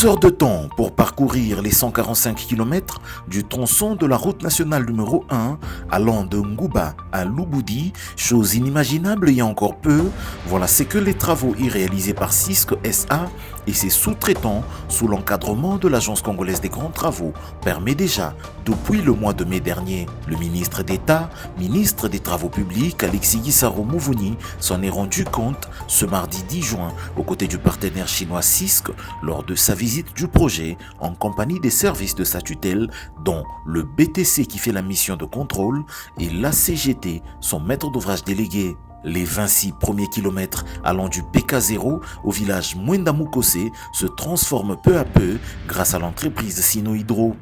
2 heures de temps pour parcourir les 145 km du tronçon de la route nationale numéro 1 allant de Ngouba à Louboudi, chose inimaginable il y a encore peu. Voilà ce que les travaux réalisés par Cisco SA et ses sous-traitants sous l'encadrement de l'Agence congolaise des grands travaux permet déjà depuis le mois de mai dernier. Le ministre d'État, ministre des Travaux publics, Alexis Gisaro Mouvouni, s'en est rendu compte ce mardi 10 juin aux côtés du partenaire chinois Cisco lors de sa visite du projet en compagnie des services de sa tutelle dont le BTC qui fait la mission de contrôle et la CGT, son maître d'ouvrage délégué. Les 26 premiers kilomètres allant du PK0 au village Mwendamukose se transforment peu à peu grâce à l'entreprise Sino-Hydro.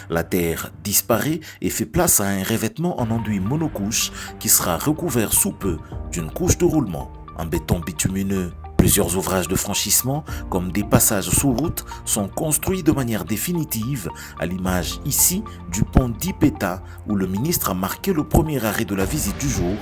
La terre disparaît et fait place à un revêtement en enduit monocouche qui sera recouvert sous peu d'une couche de roulement en béton bitumineux. Plusieurs ouvrages de franchissement, comme des passages sous route, sont construits de manière définitive, à l'image ici du pont d'Ipeta, où le ministre a marqué le premier arrêt de la visite du jour,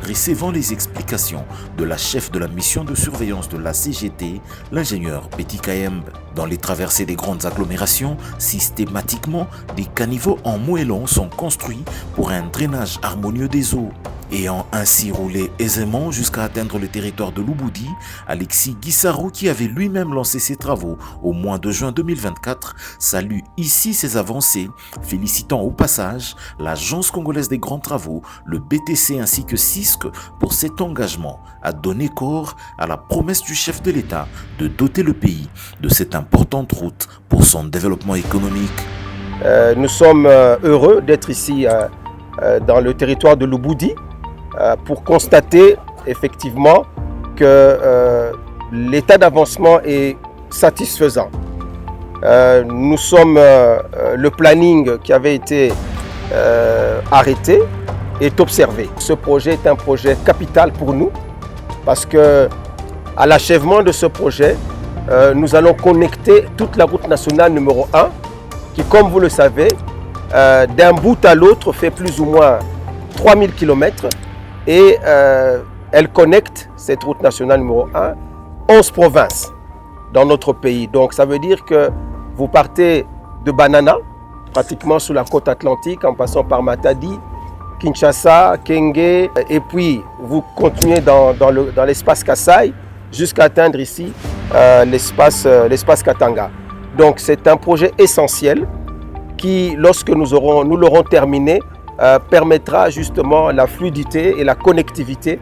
recevant les explications de la chef de la mission de surveillance de la CGT, l'ingénieur Betty Kayembe. Dans les traversées des grandes agglomérations, systématiquement, des caniveaux en moellon sont construits pour un drainage harmonieux des eaux. Ayant ainsi roulé aisément jusqu'à atteindre le territoire de Louboudi, Alexis Gisaro, qui avait lui-même lancé ses travaux au mois de juin 2024, salue ici ses avancées, félicitant au passage l'Agence congolaise des grands travaux, le BTC ainsi que Cisco pour cet engagement à donner corps à la promesse du chef de l'État de doter le pays de cette importante route pour son développement économique. Nous sommes heureux d'être ici dans le territoire de Louboudi, pour constater effectivement que l'état d'avancement est satisfaisant. Nous sommes, le planning qui avait été arrêté est observé. Ce projet est un projet capital pour nous parce que à l'achèvement de ce projet, nous allons connecter toute la route nationale numéro 1 qui, comme vous le savez, d'un bout à l'autre fait plus ou moins 3000 km. Et elle connecte, cette route nationale numéro 1, 11 provinces dans notre pays. Donc ça veut dire que vous partez de Banana, pratiquement sur la côte atlantique, en passant par Matadi, Kinshasa, Kenge, et puis vous continuez dans l'espace Kasaï jusqu'à atteindre ici l'espace Katanga. Donc c'est un projet essentiel qui, lorsque nous l'aurons terminé, permettra justement la fluidité et la connectivité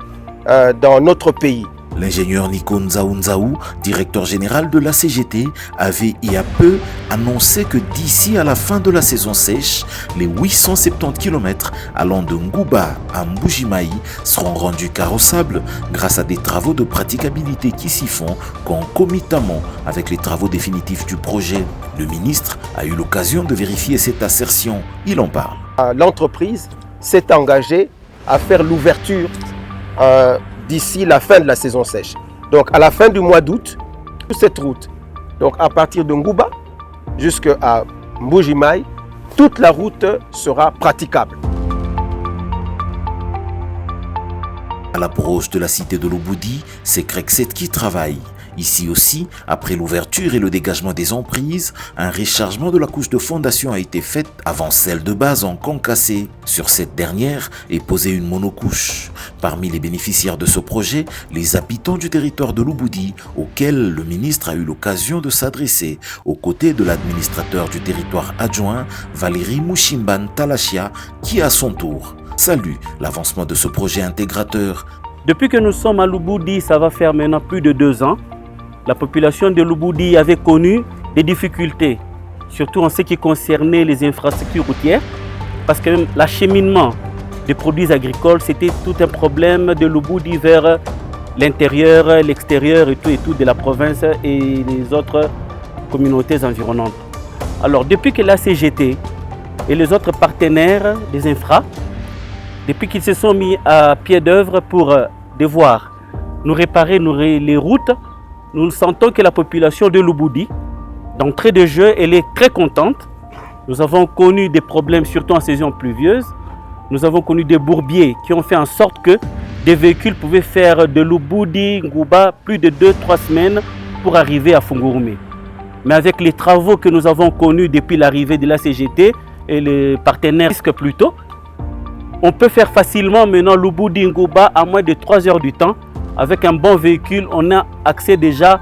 dans notre pays. L'ingénieur Nico Nzaou, directeur général de la CGT, avait il y a peu annoncé que d'ici à la fin de la saison sèche, les 870 km allant de Ngouba à Mbujimaï seront rendus carrossables grâce à des travaux de praticabilité qui s'y font concomitamment avec les travaux définitifs du projet. Le ministre a eu l'occasion de vérifier cette assertion. Il en parle. L'entreprise s'est engagée à faire l'ouverture d'ici la fin de la saison sèche. Donc à la fin du mois d'août, toute cette route, donc à partir de Ngouba jusqu'à Mbujimaï, toute la route sera praticable. À l'approche de la cité de Louboudi, c'est Crekset qui travaille. Ici aussi, après l'ouverture et le dégagement des emprises, un rechargement de la couche de fondation a été fait avant celle de base en concassé. Sur cette dernière est posée une monocouche. Parmi les bénéficiaires de ce projet, les habitants du territoire de Louboudi, auxquels le ministre a eu l'occasion de s'adresser, aux côtés de l'administrateur du territoire adjoint, Valérie Mouchimban Talachia, qui à son tour salue l'avancement de ce projet intégrateur. Depuis que nous sommes à Louboudi, ça va faire maintenant plus de 2 ans. La population de Louboudi avait connu des difficultés, surtout en ce qui concernait les infrastructures routières, parce que l'acheminement des produits agricoles, c'était tout un problème de Louboudi vers l'intérieur, l'extérieur et tout de la province et les autres communautés environnantes. Alors, depuis que la CGT et les autres partenaires des infras, depuis qu'ils se sont mis à pied d'œuvre pour devoir nous réparer les routes, nous sentons que la population de Louboudi, d'entrée de jeu, elle est très contente. Nous avons connu des problèmes, surtout en saison pluvieuse. Nous avons connu des bourbiers qui ont fait en sorte que des véhicules pouvaient faire de Louboudi, Ngouba, plus de 2-3 semaines pour arriver à Fungurume. Mais avec les travaux que nous avons connus depuis l'arrivée de la CGT et les partenaires plutôt, on peut faire facilement maintenant Lubudi-Ngouba à moins de 3 heures du temps. Avec un bon véhicule, on a accès déjà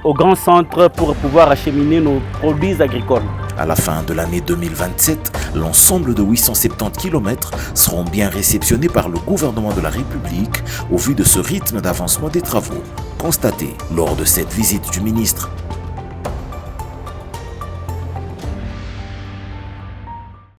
au grand centre pour pouvoir acheminer nos produits agricoles. À la fin de l'année 2027, l'ensemble de 870 km seront bien réceptionnés par le gouvernement de la République au vu de ce rythme d'avancement des travaux constaté lors de cette visite du ministre.